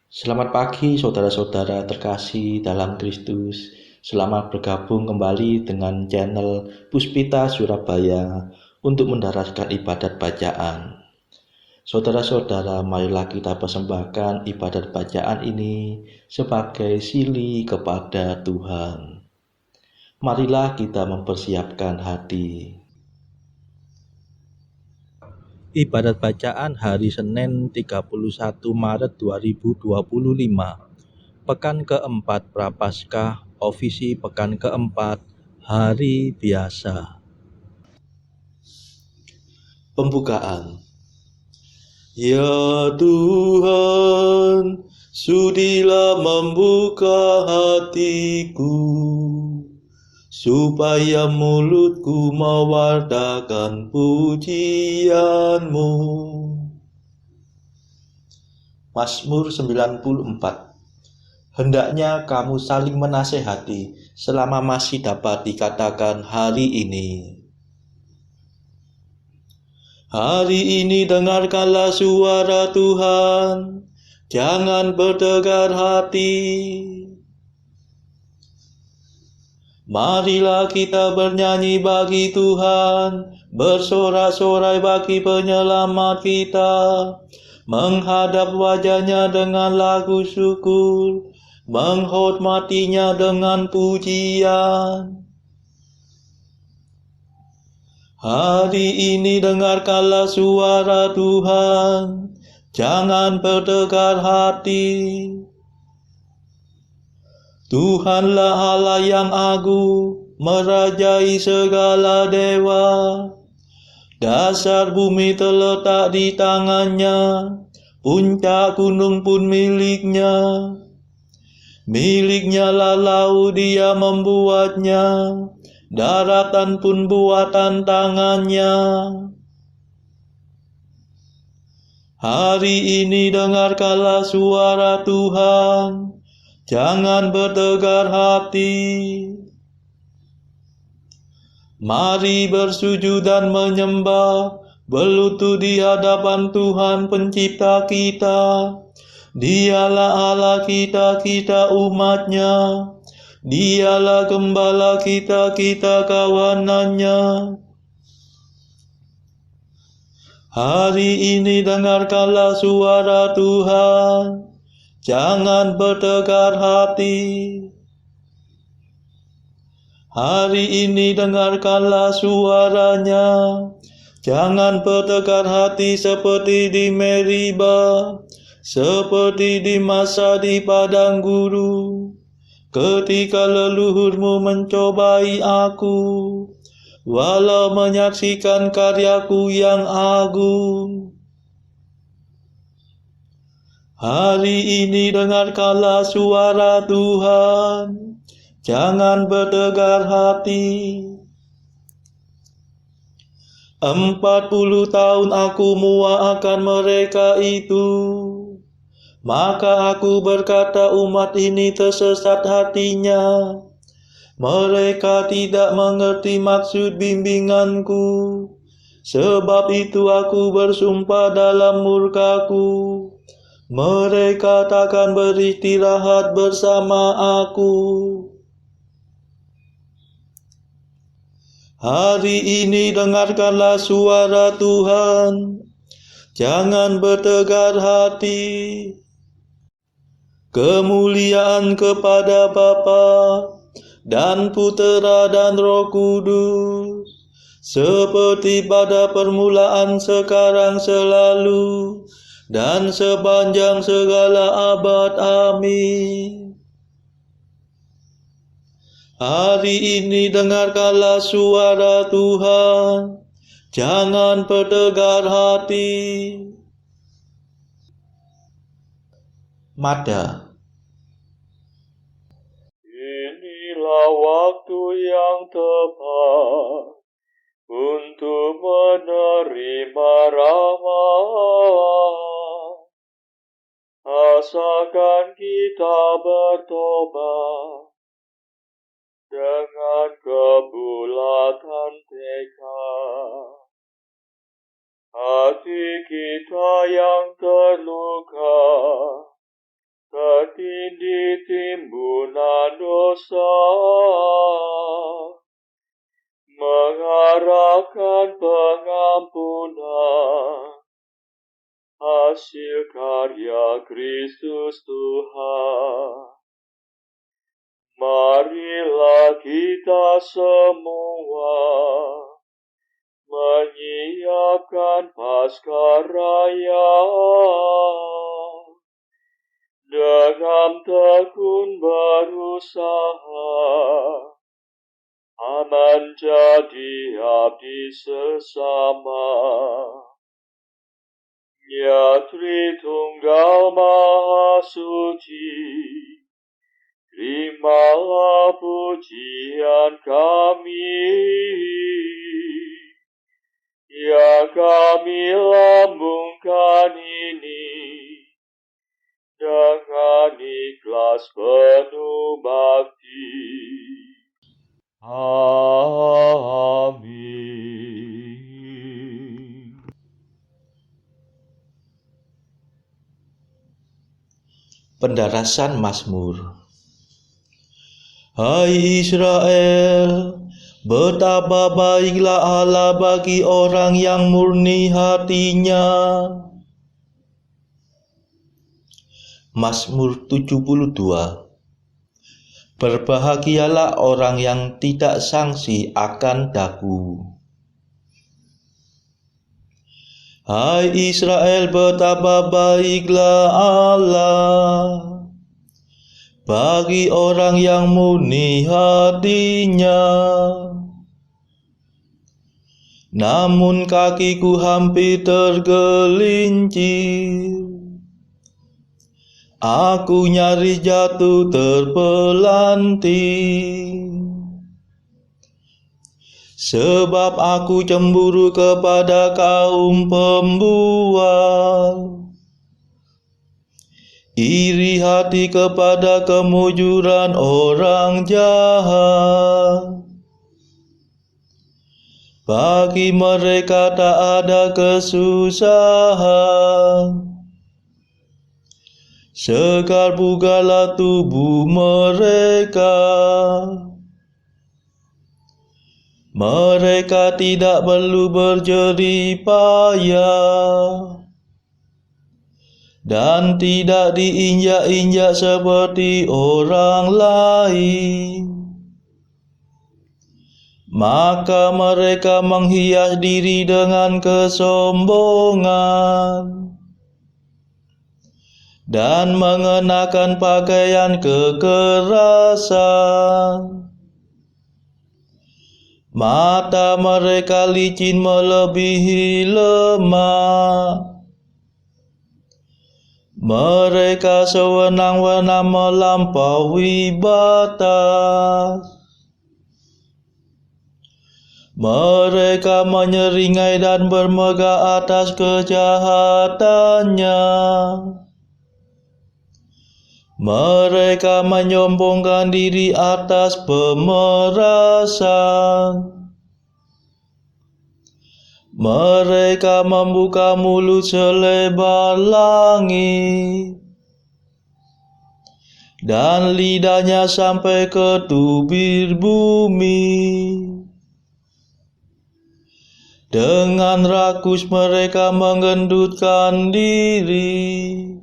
Selamat pagi saudara-saudara terkasih dalam Kristus. Selamat bergabung kembali dengan channel Puspita Surabaya untuk mendaraskan ibadat bacaan. Saudara-saudara, marilah kita persembahkan ibadat bacaan ini sebagai sili kepada Tuhan. Marilah kita mempersiapkan hati. Ibadat bacaan hari Senin 31 Maret 2025. Pekan keempat Prapaskah, Ofisi pekan keempat, Hari Biasa. Pembukaan. Ya Tuhan, sudilah membuka hatiku, supaya mulutku mewartakan pujian-Mu. Mazmur 94. Hendaknya kamu saling menasehati selama masih dapat dikatakan hari ini. Hari ini dengarkanlah suara Tuhan, jangan bertegar hati. Marilah kita bernyanyi bagi Tuhan, bersorak-sorai bagi penyelamat kita, menghadap wajahnya dengan lagu syukur, menghormatinya dengan pujian. Hari ini dengarkanlah suara Tuhan, jangan bertegar hati. Tuhanlah Allah yang agung, merajai segala dewa. Dasar bumi terletak di tangannya, puncak gunung pun miliknya. Miliknya lah laut, dia membuatnya, daratan pun buatan tangannya. Hari ini dengarkanlah suara Tuhan, jangan bertegar hati. Mari bersujud dan menyembah, berlutut di hadapan Tuhan pencipta kita. Dialah Allah kita, kita umatnya. Dialah gembala kita, kita kawanannya. Hari ini dengarkanlah suara Tuhan, jangan bertegar hati. Hari ini dengarkanlah suaranya, jangan bertegar hati seperti di Meriba, seperti di masa di padang guru, ketika leluhurmu mencobai aku, walau menyaksikan karyaku yang agung. Hari ini dengarkanlah suara Tuhan, jangan bertegar hati. 40 tahun aku muak akan mereka itu. Maka aku berkata, umat ini tersesat hatinya. Mereka tidak mengerti maksud bimbinganku. Sebab itu aku bersumpah dalam murkaku, mereka takkan beristirahat bersama aku. Hari ini dengarkanlah suara Tuhan, jangan bertegar hati. Kemuliaan kepada Bapa dan Putera dan Roh Kudus, seperti pada permulaan, sekarang, selalu, dan sepanjang segala abad. Amin. Hari ini dengarkanlah suara Tuhan, jangan bertegar hati. Mada. Inilah waktu yang tepat untuk menerima rahmat. Asalkan kita bertobat dengan kebulatan tekad. Hati kita yang terluka bertindih timbunan dosa, mengharapkan pengampunan hasil karya Kristus Tuhan. Marilah kita semua menyiapkan Paskah Raya dengan tekun berusaha menjadi abdi sesama. Ya Tritunggal Maha Suci, terimalah pujian kami yang kami lambungkan ini dengan ikhlas penuh bakti. Amin. Pendarasan Mazmur. Hai Israel, betapa baiklah Allah bagi orang yang murni hatinya. Mazmur 72. Berbahagialah orang yang tidak sangsi akan daku. Hai Israel, betapa baiklah Allah bagi orang yang murni hatinya. Namun kakiku hampir tergelincir, aku nyaris jatuh terpelanting. Sebab aku cemburu kepada kaum pembual, iri hati kepada kemujuran orang jahat. Bagi mereka tak ada kesusahan, segar bugarlah tubuh mereka. Mereka tidak perlu berjerih payah dan tidak diinjak-injak seperti orang lain. Maka mereka menghias diri dengan kesombongan dan mengenakan pakaian kekerasan. Mata mereka licin melebihi lemak. Mereka sewenang-wenang melampaui batas. Mereka menyeringai dan bermegah atas kejahatannya. Mereka menyombongkan diri atas pemerasan. Mereka membuka mulut selebar langit, dan lidahnya sampai ke tubir bumi. Dengan rakus mereka menggendutkan diri,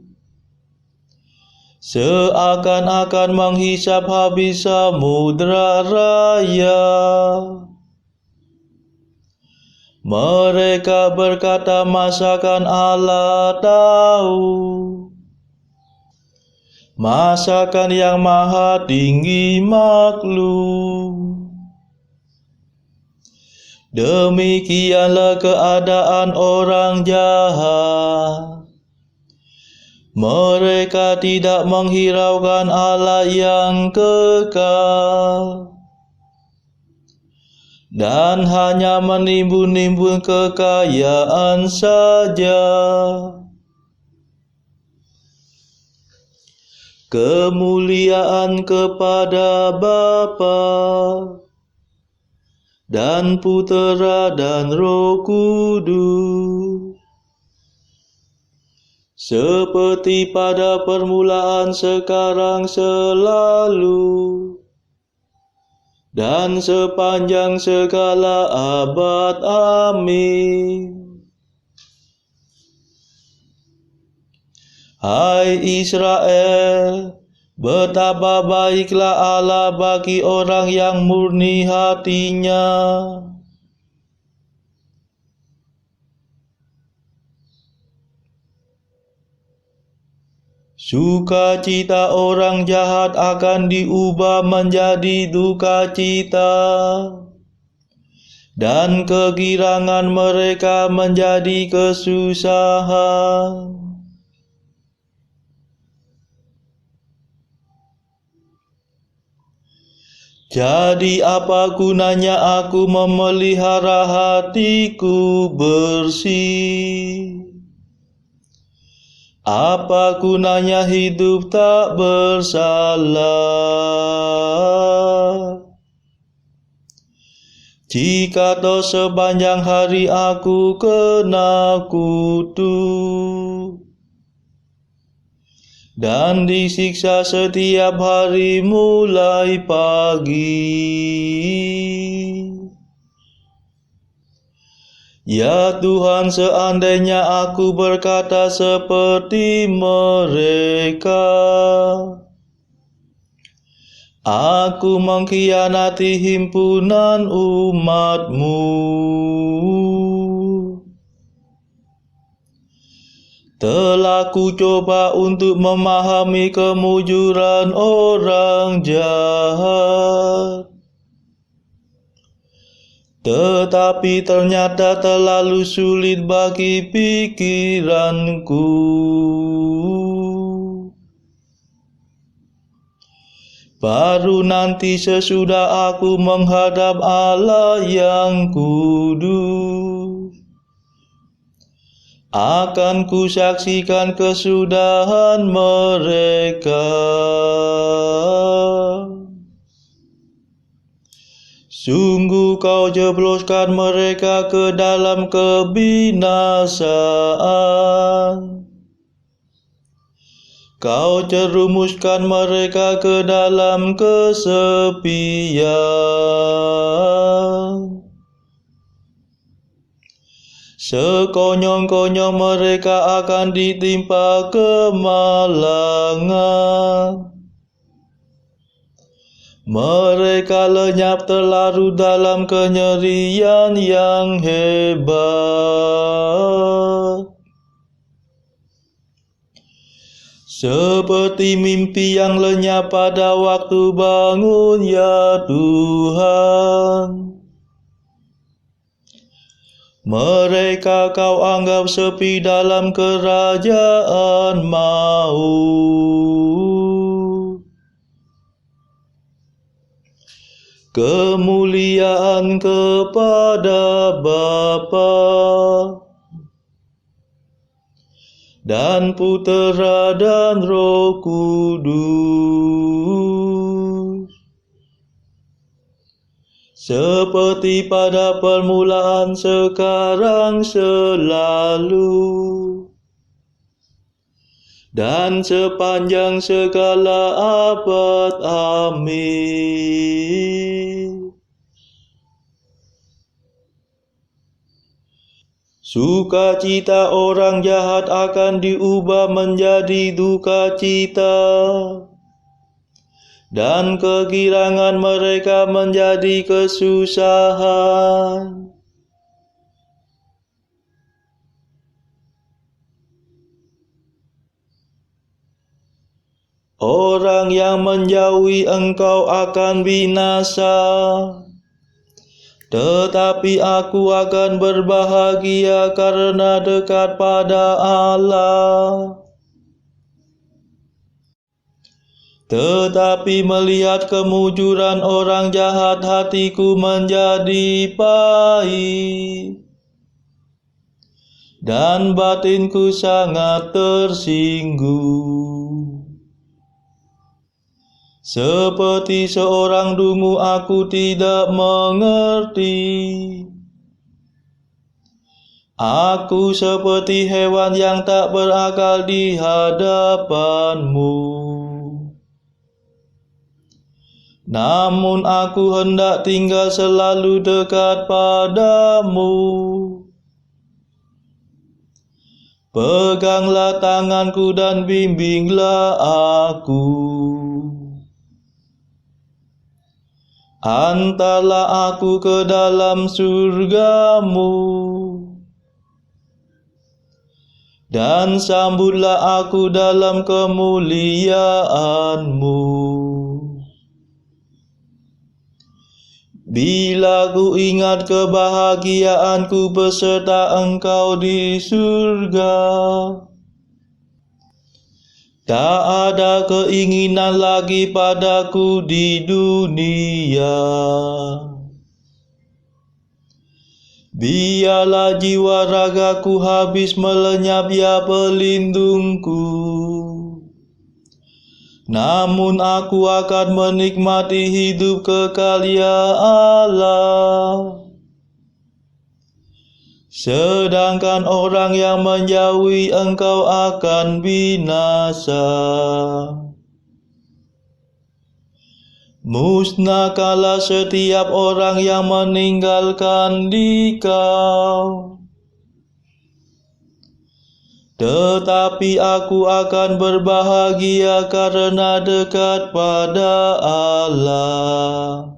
seakan-akan menghisap habis samudra raya. Mereka berkata, masakan Allah tahu? Masakan yang maha tinggi maklum? Demikianlah keadaan orang jahat. Mereka tidak menghiraukan Allah yang kekal, dan hanya menimbun-nimbun kekayaan saja. Kemuliaan kepada Bapa dan Putera dan Roh Kudus, seperti pada permulaan, sekarang, selalu, dan sepanjang segala abad. Amin. Hai Israel, betapa baiklah Allah bagi orang yang murni hatinya. Sukacita orang jahat akan diubah menjadi duka cita, dan kegirangan mereka menjadi kesusahan. Jadi apa gunanya aku memelihara hatiku bersih? Apa gunanya hidup tak bersalah? Jika toh sepanjang hari aku kena kutuk dan disiksa setiap hari mulai pagi. Ya Tuhan, seandainya aku berkata seperti mereka, aku mengkhianati himpunan umat-Mu. Telah ku coba untuk memahami kemujuran orang jahat, tetapi ternyata terlalu sulit bagi pikiranku. Baru nanti sesudah aku menghadap Allah yang kudus, akan kusaksikan kesudahan mereka. Sungguh kau jebloskan mereka ke dalam kebinasaan. Kau jerumuskan mereka ke dalam kesepian. Sekonyong-konyong mereka akan ditimpa kemalangan. Mereka lenyap terlarut dalam kenyerian yang hebat, seperti mimpi yang lenyap pada waktu bangun, ya Tuhan. Mereka kau anggap sepi dalam kerajaan maut. Kemuliaan kepada Bapa dan Putera dan Roh Kudus, seperti pada permulaan, sekarang, selalu, dan sepanjang segala abad. Amin. Sukacita orang jahat akan diubah menjadi duka cita, dan kegirangan mereka menjadi kesusahan. Orang yang menjauhi Engkau akan binasa, tetapi aku akan berbahagia karena dekat pada Allah. Tetapi melihat kemujuran orang jahat, hatiku menjadi pahit, dan batinku sangat tersinggung. Seperti seorang dungu aku tidak mengerti, Aku seperti hewan yang tak berakal di hadapanmu. Namun aku hendak tinggal selalu dekat padamu. Peganglah tanganku dan bimbinglah aku. Hantarlah aku ke dalam surgamu, dan sambutlah aku dalam kemuliaanmu. Bila ku ingat kebahagiaanku beserta Engkau di surga, tak ada keinginan lagi padaku di dunia. Biarlah jiwa ragaku habis melenyap, ya pelindungku. Namun aku akan menikmati hidup kekal, ya Allah. Sedangkan orang yang menjauhi Engkau akan binasa. Musnahkanlah setiap orang yang meninggalkan Dikau. Tetapi aku akan berbahagia karena dekat pada Allah.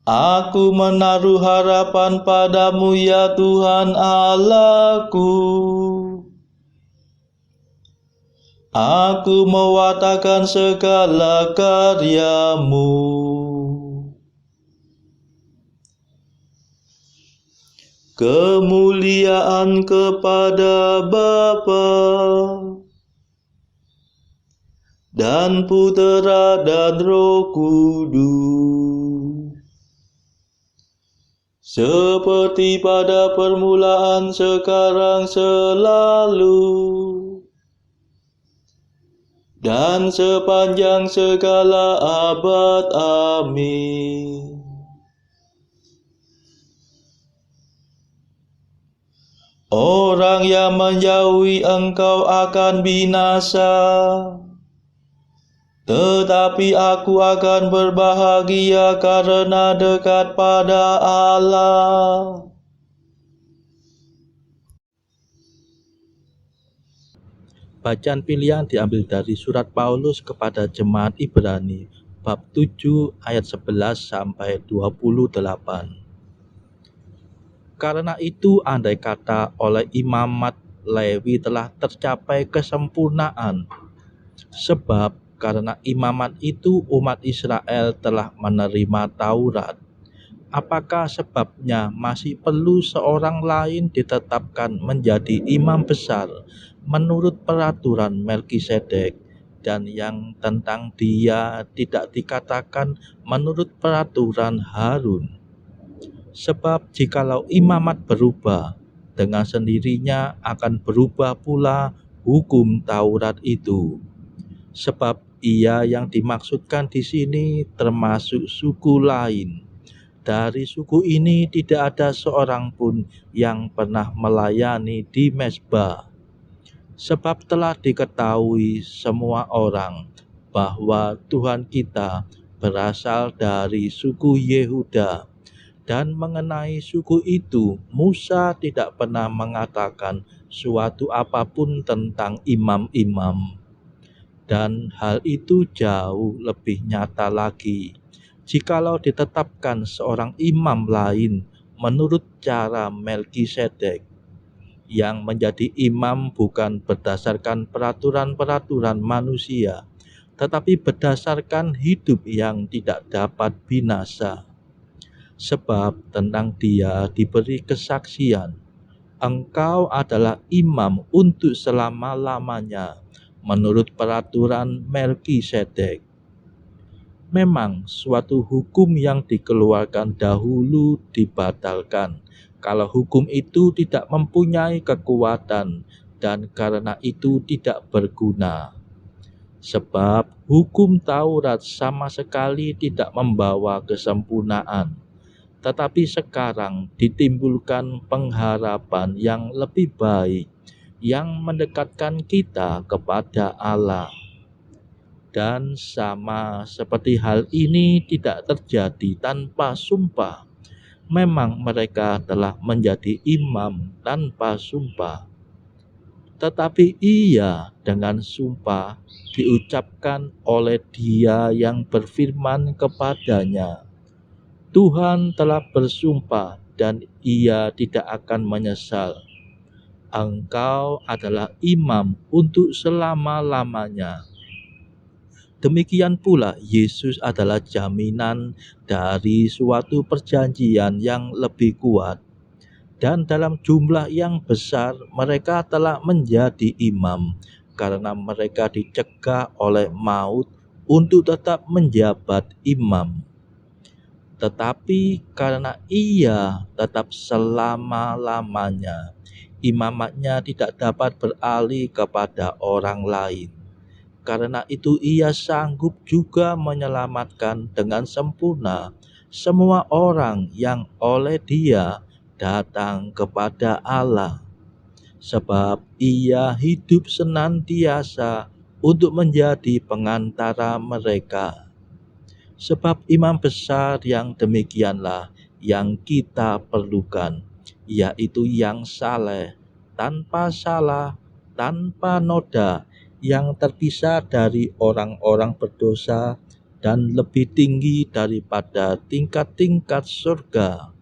Aku menaruh harapan padamu, ya Tuhan Allahku. Aku mewartakan segala karyamu. Kemuliaan kepada Bapa dan Putera dan Roh Kudus, seperti pada permulaan, sekarang, selalu, dan sepanjang segala abad. Amin. Orang yang menjauhi Engkau akan binasa, tetapi aku akan berbahagia karena dekat pada Allah. Bacaan pilihan diambil dari surat Paulus kepada jemaat Ibrani, bab 7 ayat 11 sampai 28. Karena itu, andai kata oleh imamat Lewi telah tercapai kesempurnaan, sebab karena imamat itu umat Israel telah menerima Taurat, apakah sebabnya masih perlu seorang lain ditetapkan menjadi imam besar menurut peraturan Melkisedek, dan yang tentang dia tidak dikatakan menurut peraturan Harun? Sebab jikalau imamat berubah, dengan sendirinya akan berubah pula hukum Taurat itu. Sebab ia yang dimaksudkan di sini termasuk suku lain. Dari suku ini tidak ada seorang pun yang pernah melayani di mezbah. Sebab telah diketahui semua orang bahwa Tuhan kita berasal dari suku Yehuda. Dan mengenai suku itu, Musa tidak pernah mengatakan suatu apapun tentang imam-imam. Dan hal itu jauh lebih nyata lagi, jikalau ditetapkan seorang imam lain menurut cara Melkisedek, yang menjadi imam bukan berdasarkan peraturan-peraturan manusia, tetapi berdasarkan hidup yang tidak dapat binasa. Sebab tentang dia diberi kesaksian, engkau adalah imam untuk selama-lamanya menurut peraturan Melkisedek. Memang suatu hukum yang dikeluarkan dahulu dibatalkan, kalau hukum itu tidak mempunyai kekuatan dan karena itu tidak berguna. Sebab hukum Taurat sama sekali tidak membawa kesempurnaan, tetapi sekarang ditimbulkan pengharapan yang lebih baik, yang mendekatkan kita kepada Allah. Dan sama seperti hal ini tidak terjadi tanpa sumpah, memang mereka telah menjadi imam tanpa sumpah. Tetapi ia dengan sumpah diucapkan oleh Dia yang berfirman kepadanya, Tuhan telah bersumpah dan ia tidak akan menyesal. Engkau adalah imam untuk selama-lamanya. Demikian pula Yesus adalah jaminan dari suatu perjanjian yang lebih kuat. Dan dalam jumlah yang besar mereka telah menjadi imam karena mereka dicegah oleh maut untuk tetap menjabat imam. Tetapi karena ia tetap selama-lamanya, imamatnya tidak dapat beralih kepada orang lain. Karena itu ia sanggup juga menyelamatkan dengan sempurna semua orang yang oleh Dia datang kepada Allah. Sebab ia hidup senantiasa untuk menjadi pengantara mereka. Sebab imam besar yang demikianlah yang kita perlukan, yaitu yang saleh, tanpa salah, tanpa noda, yang terpisah dari orang-orang berdosa dan lebih tinggi daripada tingkat-tingkat surga,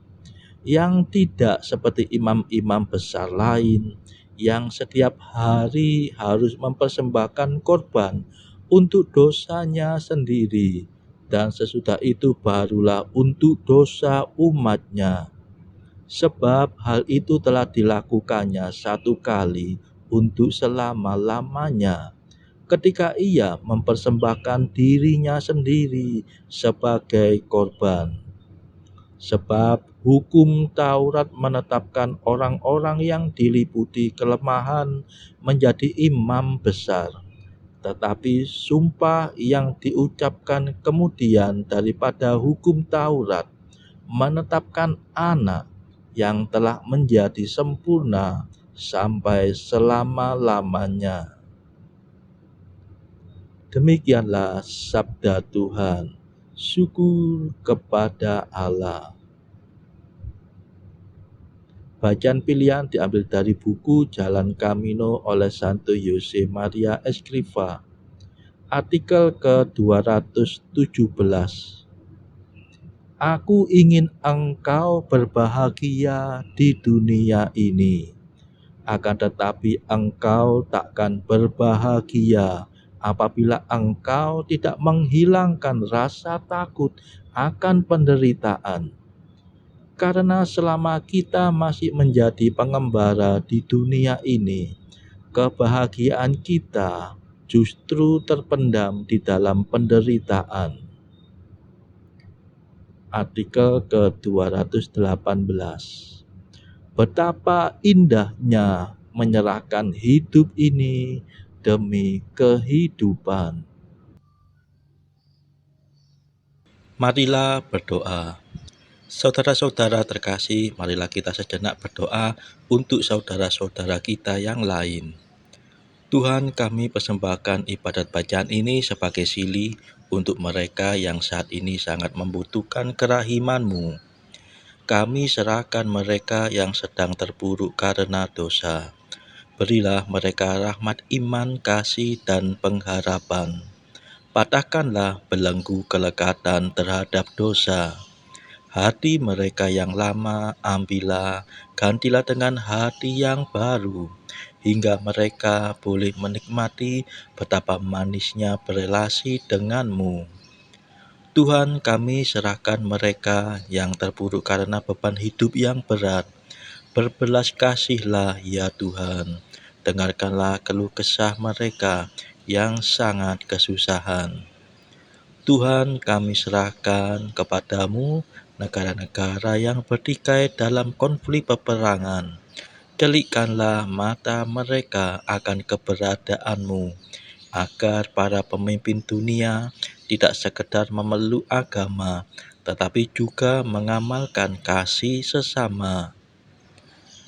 yang tidak seperti imam-imam besar lain, yang setiap hari harus mempersembahkan korban untuk dosanya sendiri, dan sesudah itu barulah untuk dosa umatnya. Sebab hal itu telah dilakukannya satu kali untuk selama-lamanya, ketika ia mempersembahkan dirinya sendiri sebagai korban. Sebab hukum Taurat menetapkan orang-orang yang diliputi kelemahan menjadi imam besar. Tetapi sumpah yang diucapkan kemudian daripada hukum Taurat menetapkan anak yang telah menjadi sempurna sampai selama-lamanya. Demikianlah sabda Tuhan. Syukur kepada Allah. Bacaan pilihan diambil dari buku Jalan Camino oleh Santo Jose Maria Escrivá. Artikel ke-217. Aku ingin engkau berbahagia di dunia ini, akan tetapi engkau takkan berbahagia apabila engkau tidak menghilangkan rasa takut akan penderitaan. Karena selama kita masih menjadi pengembara di dunia ini, kebahagiaan kita justru terpendam di dalam penderitaan. Artikel ke-218. Betapa indahnya menyerahkan hidup ini demi kehidupan. Marilah berdoa. Saudara-saudara terkasih, marilah kita sejenak berdoa untuk saudara-saudara kita yang lain. Tuhan, kami persembahkan ibadat bacaan ini sebagai sili untuk mereka yang saat ini sangat membutuhkan kerahiman-Mu. Kami serahkan mereka yang sedang terpuruk karena dosa. Berilah mereka rahmat iman, kasih, dan pengharapan. Patahkanlah belenggu kelekatan terhadap dosa. Hati mereka yang lama ambillah, gantilah dengan hati yang baru, hingga mereka boleh menikmati betapa manisnya berelasi denganmu. Tuhan, kami serahkan mereka yang terpuruk karena beban hidup yang berat. Berbelas kasihlah ya Tuhan, dengarkanlah keluh kesah mereka yang sangat kesusahan. Tuhan, kami serahkan kepadamu negara-negara yang bertikai dalam konflik peperangan. Delikkanlah mata mereka akan keberadaanmu, agar para pemimpin dunia tidak sekedar memeluk agama, tetapi juga mengamalkan kasih sesama.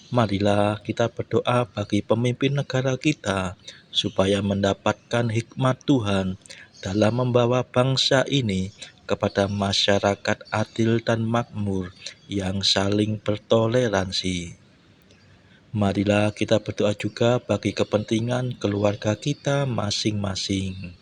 Marilah kita berdoa bagi pemimpin negara kita, supaya mendapatkan hikmat Tuhan dalam membawa bangsa ini kepada masyarakat adil dan makmur yang saling bertoleransi. Marilah kita berdoa juga bagi kepentingan keluarga kita masing-masing.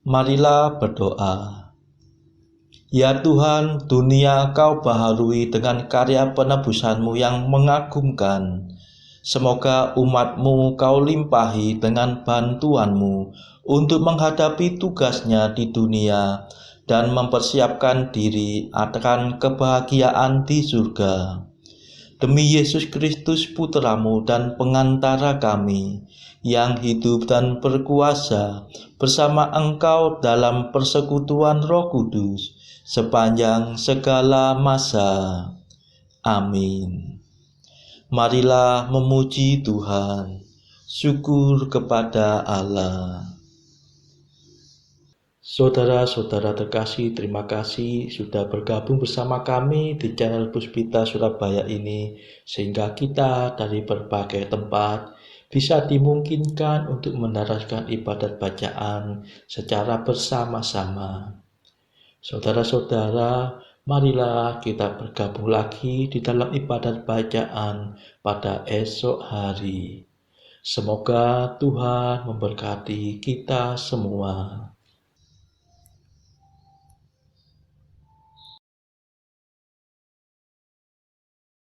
Marilah berdoa. Ya Tuhan, dunia Kau baharui dengan karya penebusan-Mu yang mengagumkan. Semoga umat-Mu Kau limpahi dengan bantuan-Mu untuk menghadapi tugasnya di dunia dan mempersiapkan diri akan kebahagiaan di surga. Demi Yesus Kristus Putra-Mu dan pengantara kami, yang hidup dan berkuasa bersama Engkau dalam persekutuan Roh Kudus sepanjang segala masa. Amin. Marilah memuji Tuhan. Syukur kepada Allah. Saudara-saudara terkasih, terima kasih sudah bergabung bersama kami di channel Puspita Surabaya ini, sehingga kita dari berbagai tempat bisa dimungkinkan untuk mendaraskan ibadat bacaan secara bersama-sama. Saudara-saudara, marilah kita bergabung lagi di dalam ibadat bacaan pada esok hari. Semoga Tuhan memberkati kita semua.